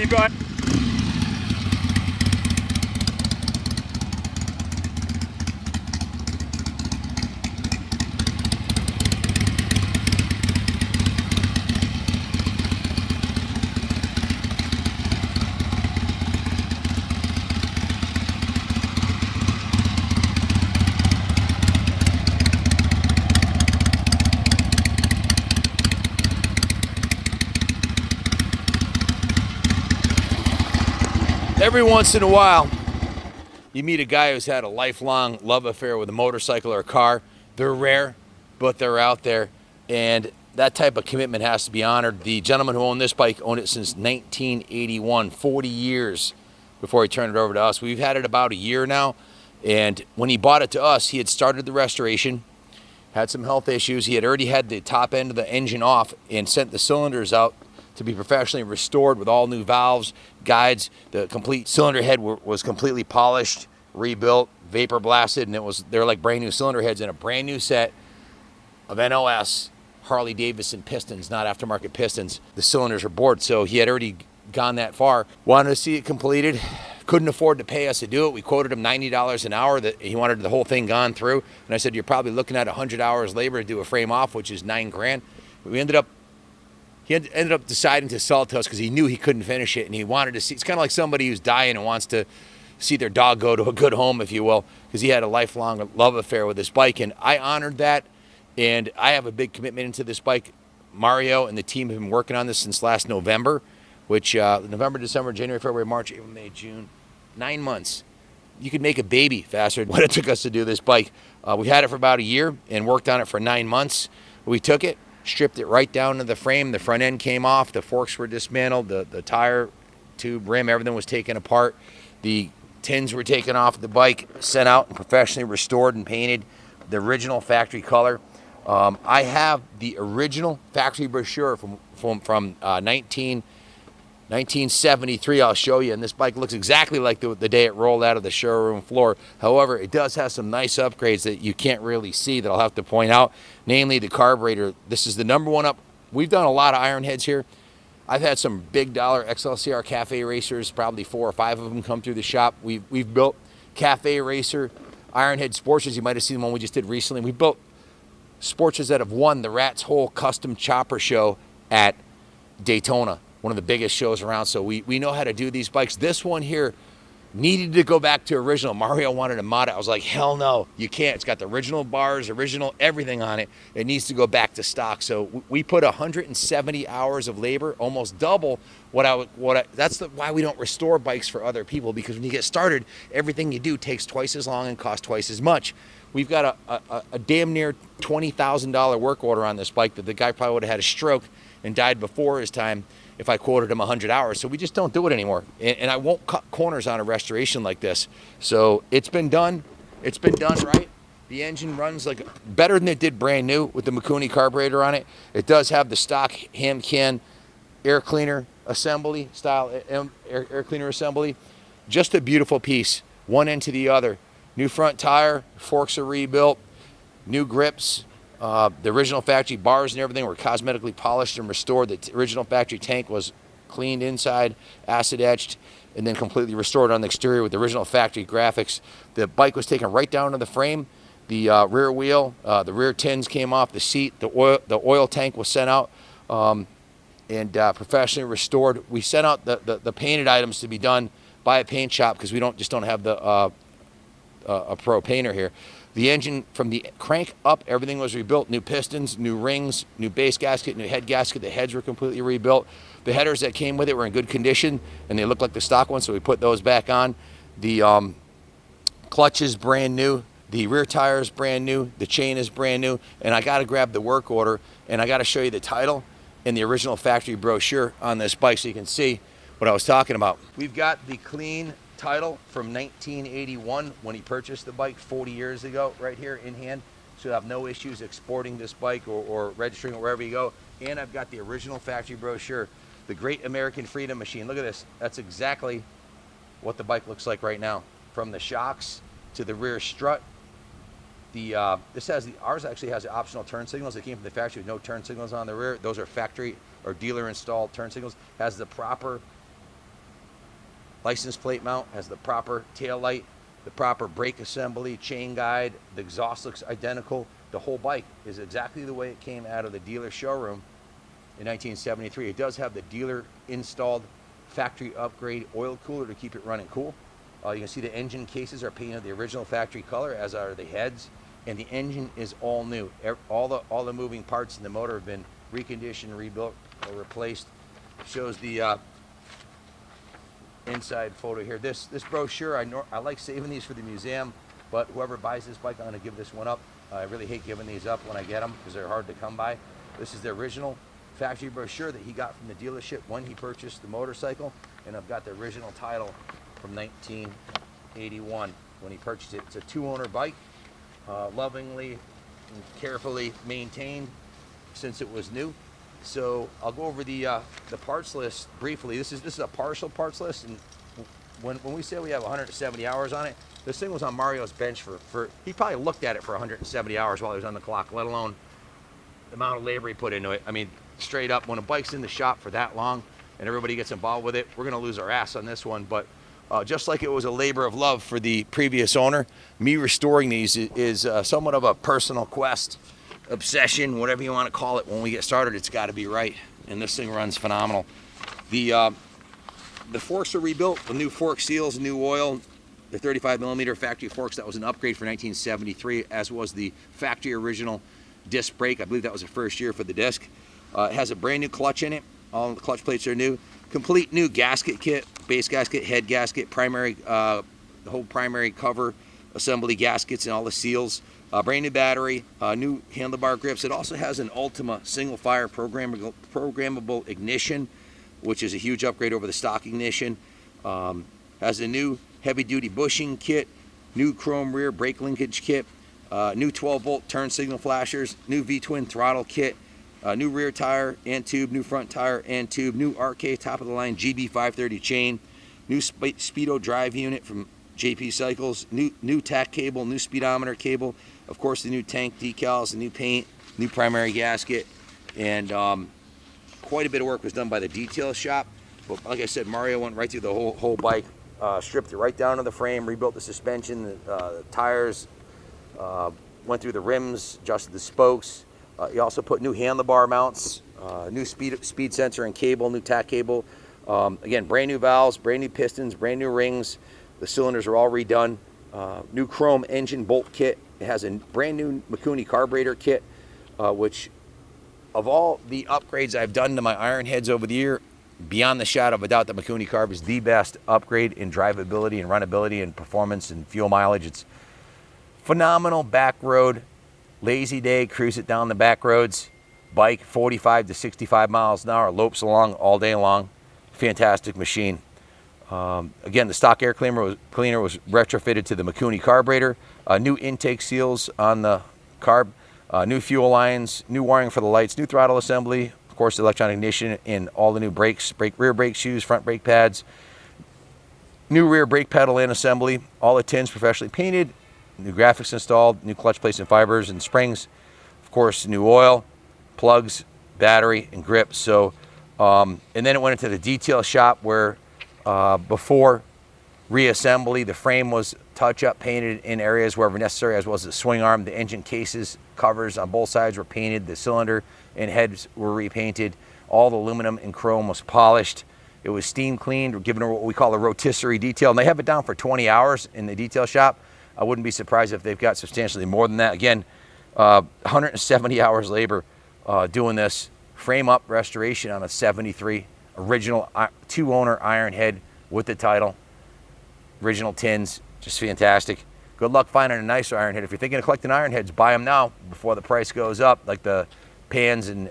you go ahead. Every once in a while, you meet a guy who's had a lifelong love affair with a motorcycle or a car. They're rare, but they're out there, and that type of commitment has to be honored. The gentleman who owned this bike owned it since 1981, 40 years before he turned it over to us. We've had it about a year now, and when he bought it to us, he had started the restoration, had some health issues. He had already had the top end of the engine off and sent the cylinders out to be professionally restored with all new valves, guides. The complete cylinder head was completely polished, rebuilt, vapor blasted, and they're like brand new cylinder heads in a brand new set of NOS Harley Davidson pistons, not aftermarket pistons. The cylinders are bored, so he had already gone that far. Wanted to see it completed. Couldn't afford to pay us to do it. We quoted him $90 an hour. That he wanted the whole thing gone through, and I said, you're probably looking at 100 hours labor to do a frame off, which is $9,000. He ended up deciding to sell it to us because he knew he couldn't finish it, and he wanted to see. It's kind of like somebody who's dying and wants to see their dog go to a good home, if you will, because he had a lifelong love affair with this bike, and I honored that, and I have a big commitment into this bike. Mario and the team have been working on this since last November, which November, December, January, February, March, April, May, June, 9 months. You could make a baby faster than what it took us to do this bike. We had it for about a year and worked on it for 9 months. We took it, stripped it right down to the frame. The front end came off. The forks were dismantled. The tire, tube, rim, everything was taken apart. The tins were taken off the bike, sent out and professionally restored and painted the original factory color. I have the original factory brochure from 1973. I'll show you, and this bike looks exactly like the day it rolled out of the showroom floor. However, it does have some nice upgrades that you can't really see that I'll have to point out, namely the carburetor. This is the number one up. We've done a lot of iron heads here. I've had some big dollar XLCR cafe racers, probably 4 or 5 of them come through the shop. We've built cafe racer iron head Sportsters. You might have seen one we just did recently. We built Sportsters that have won the Rat's Hole Custom Chopper Show at Daytona, one of the biggest shows around, so we know how to do these bikes. This one here needed to go back to original. Mario wanted to mod it. I was like, hell no, you can't. It's got the original bars, original everything on it. It needs to go back to stock. So we put 170 hours of labor, almost double that's why we don't restore bikes for other people, because when you get started, everything you do takes twice as long and costs twice as much. We've got a damn near $20,000 work order on this bike that the guy probably would have had a stroke and died before his time if I quoted him 100 hours. So we just don't do it anymore. And I won't cut corners on a restoration like this. So it's been done. It's been done right. The engine runs like better than it did brand new with the Mikuni carburetor on it. It does have the stock ham can air cleaner assembly style, air cleaner assembly. Just a beautiful piece, one end to the other. New front tire, forks are rebuilt, new grips. The original factory bars and everything were cosmetically polished and restored. The original factory tank was cleaned inside, acid etched, and then completely restored on the exterior with the original factory graphics. The bike was taken right down to the frame. The rear wheel, the rear tins came off the seat. The oil tank was sent out and professionally restored. We sent out the painted items to be done by a paint shop because we don't have the a pro painter here. The engine from the crank up, everything was rebuilt. New pistons, new rings, new base gasket, new head gasket. The heads were completely rebuilt. The headers that came with it were in good condition, and they looked like the stock ones, so we put those back on. The clutch is brand new. The rear tire is brand new. The chain is brand new. And I got to grab the work order, and I got to show you the title and the original factory brochure on this bike so you can see what I was talking about. We've got the clean title from 1981 when he purchased the bike 40 years ago right here in hand, so you'll have no issues exporting this bike or registering it wherever you go. And I've got the original factory brochure, the Great American Freedom Machine. Look at this. That's exactly what the bike looks like right now, from the shocks to the rear strut. Ours actually has the optional turn signals that came from the factory with no turn signals on the rear. Those are factory or dealer installed turn signals. Has the proper license plate mount, has the proper tail light, the proper brake assembly, chain guide. The exhaust looks identical. The whole bike is exactly the way it came out of the dealer showroom in 1973. It does have the dealer installed factory upgrade oil cooler to keep it running cool. You can see the engine cases are painted the original factory color, as are the heads, and the engine is all new. All the moving parts in the motor have been reconditioned, rebuilt, or replaced. Shows the inside photo here. This brochure, I like saving these for the museum, but whoever buys this bike, I'm going to give this one up. I really hate giving these up when I get them because they're hard to come by. This is the original factory brochure that he got from the dealership when he purchased the motorcycle, and I've got the original title from 1981 when he purchased it. It's a 2-owner bike, lovingly and carefully maintained since it was new. So I'll go over the parts list briefly. This is a partial parts list, and when we say we have 170 hours on it, this thing was on Mario's bench for he probably looked at it for 170 hours while he was on the clock, let alone the amount of labor he put into it. I mean, straight up, when a bike's in the shop for that long and everybody gets involved with it, we're going to lose our ass on this one. But just like it was a labor of love for the previous owner, me restoring these is somewhat of a personal quest, obsession, whatever you want to call it. When we get started, it's got to be right, and this thing runs phenomenal. The forks are rebuilt with new fork seals, new oil. The 35mm factory forks, that was an upgrade for 1973, as was the factory original disc brake. I believe that was the first year for the disc. It has a brand new clutch in it. All the clutch plates are new. Complete new gasket kit, base gasket, head gasket, primary, the whole primary cover, assembly gaskets, and all the seals. Brand new battery, new handlebar grips. It also has an Ultima single fire programmable ignition, which is a huge upgrade over the stock ignition. Has a new heavy duty bushing kit, new chrome rear brake linkage kit, new 12-volt turn signal flashers, new V-twin throttle kit, new rear tire and tube, new front tire and tube, new RK top of the line GB530 chain, new Speedo drive unit from JP Cycles, new tack cable, new speedometer cable, of course the new tank decals, the new paint, new primary gasket, and quite a bit of work was done by the detail shop. But like I said, Mario went right through the whole bike, stripped it right down to the frame, rebuilt the suspension, the tires, went through the rims, adjusted the spokes. He also put new handlebar mounts, new speed sensor and cable, new tack cable. Again, brand new valves, brand new pistons, brand new rings. The cylinders are all redone. New chrome engine bolt kit. It has a brand new Mikuni carburetor kit, which of all the upgrades I've done to my iron heads over the year, beyond the shadow of a doubt, the Mikuni carb is the best upgrade in drivability and runnability and performance and fuel mileage. It's phenomenal back road, lazy day, cruise it down the back roads, bike 45 to 65 miles an hour, lopes along all day long. Fantastic machine. Again, the stock air cleaner was retrofitted to the Mikuni carburetor, new intake seals on the carb, new fuel lines, new wiring for the lights, new throttle assembly, of course, the electronic ignition, and all the new brakes, rear brake shoes, front brake pads, new rear brake pedal and assembly, all the tins professionally painted, new graphics installed, new clutch plates and fibers and springs, of course, new oil, plugs, battery, and grips. So, and then it went into the detail shop where before reassembly, the frame was touch-up painted in areas wherever necessary, as well as the swing arm. The engine cases, covers on both sides were painted. The cylinder and heads were repainted. All the aluminum and chrome was polished. It was steam cleaned, given what we call a rotisserie detail. And they have it down for 20 hours in the detail shop. I wouldn't be surprised if they've got substantially more than that. Again, 170 hours labor doing this frame-up restoration on a 73 original 2-owner iron head with the title. Original tins, just fantastic. Good luck finding a nicer iron head. If you're thinking of collecting iron heads, buy them now before the price goes up. Like the pans and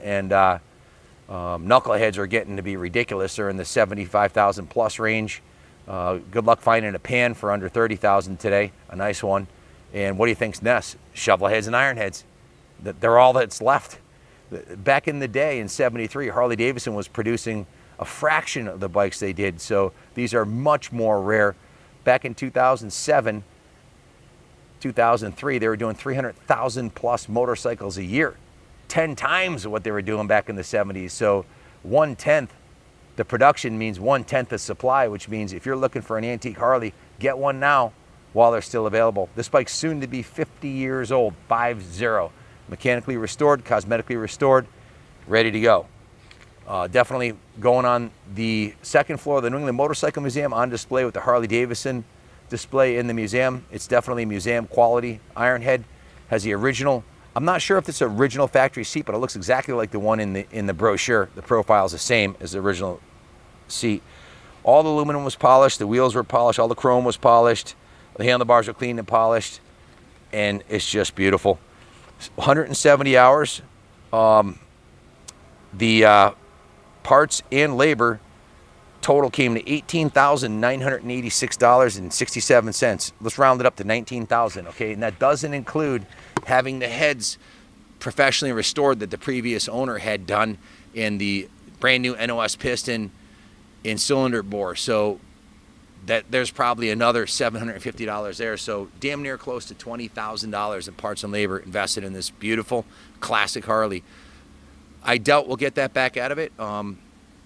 knuckleheads are getting to be ridiculous. They're in the 75,000 plus range. Good luck finding a pan for under 30,000 today, a nice one. And what do you think's next? Shovel heads and iron heads. They're all that's left. Back in the day in 73, Harley Davidson was producing a fraction of the bikes they did. So these are much more rare. Back in 2007, 2003, they were doing 300,000 plus motorcycles a year, 10 times what they were doing back in the 70s. So 1/10 The production means 1/10 the supply, which means if you're looking for an antique Harley, get one now while they're still available. This bike's soon to be 50 years old, 50. Mechanically restored, cosmetically restored, ready to go. Definitely going on the second floor of the New England Motorcycle Museum on display with the Harley Davidson display in the museum. It's definitely museum quality. Iron head has the original. I'm not sure if it's an original factory seat, but it looks exactly like the one in the brochure. The profile is the same as the original seat. All the aluminum was polished, the wheels were polished, all the chrome was polished, the handlebars were cleaned and polished, and it's just beautiful. 170 hours. The parts and labor total came to $18,986.67. Let's round it up to $19,000, okay? And that doesn't include having the heads professionally restored that the previous owner had done in the brand new NOS piston and cylinder bore. So that there's probably another $750 there. So damn near close to $20,000 in parts and labor invested in this beautiful classic Harley. I doubt we'll get that back out of it.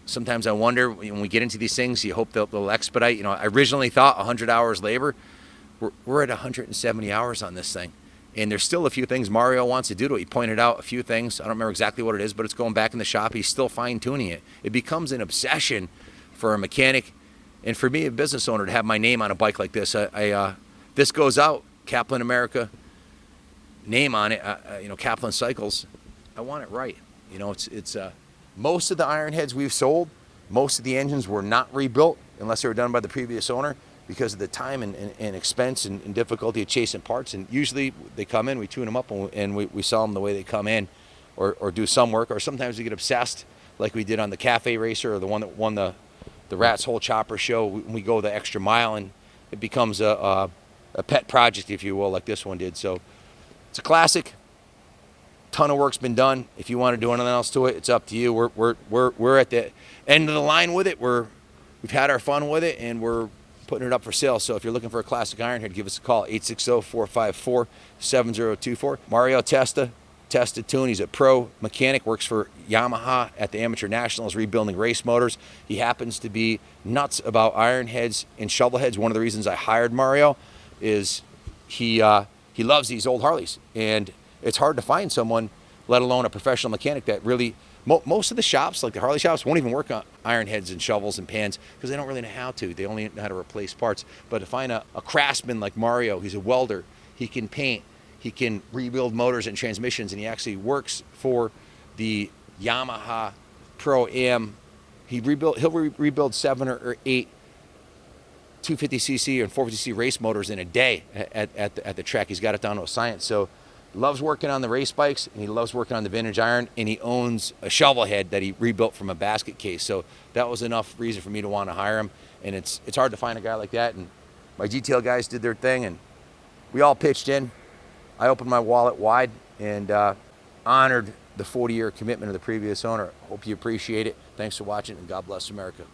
Sometimes I wonder when we get into these things, you hope they'll expedite. You know, I originally thought 100 hours labor. We're at 170 hours on this thing. And there's still a few things Mario wants to do to it. He pointed out a few things. I don't remember exactly what it is, but it's going back in the shop. He's still fine-tuning it. It becomes an obsession for a mechanic and for me, a business owner, to have my name on a bike like this. This goes out, Kaplan America, name on it, Kaplan Cycles. I want it right. You know, it's most of the iron heads we've sold, most of the engines were not rebuilt unless they were done by the previous owner because of the time and expense and difficulty of chasing parts. And usually they come in, we tune them up, and we sell them the way they come in, or do some work. Or sometimes we get obsessed, like we did on the Cafe Racer, or the one that won the Rat's Hole Chopper show. We go the extra mile, and it becomes a pet project, if you will, like this one did. So it's a classic. Ton of work's been done. If you want to do anything else to it, it's up to you. We're at the end of the line with it. We've had our fun with it, and we're putting it up for sale. So if you're looking for a classic ironhead, give us a call, 860-454-7024. Mario TESTA-TUNED. He's a pro mechanic, works for Yamaha at the Amateur Nationals, rebuilding race motors. He happens to be nuts about iron heads and shovel heads. One of the reasons I hired Mario is he loves these old Harleys, and it's hard to find someone, let alone a professional mechanic, that really, most of the shops, like the Harley shops, won't even work on iron heads and shovels and pans because they don't really know how to. They only know how to replace parts. But to find a craftsman like Mario, he's a welder, he can paint, he can rebuild motors and transmissions, and he actually works for the Yamaha Pro-Am. He'll rebuild 7 or 8 250cc and 450cc race motors in a day at the track. He's got it down to a science. So he loves working on the race bikes, and he loves working on the vintage iron, and he owns a shovel head that he rebuilt from a basket case. So that was enough reason for me to want to hire him. And it's hard to find a guy like that. And my detail guys did their thing, and we all pitched in. I opened my wallet wide and honored the 40-year commitment of the previous owner. Hope you appreciate it. Thanks for watching, and God bless America.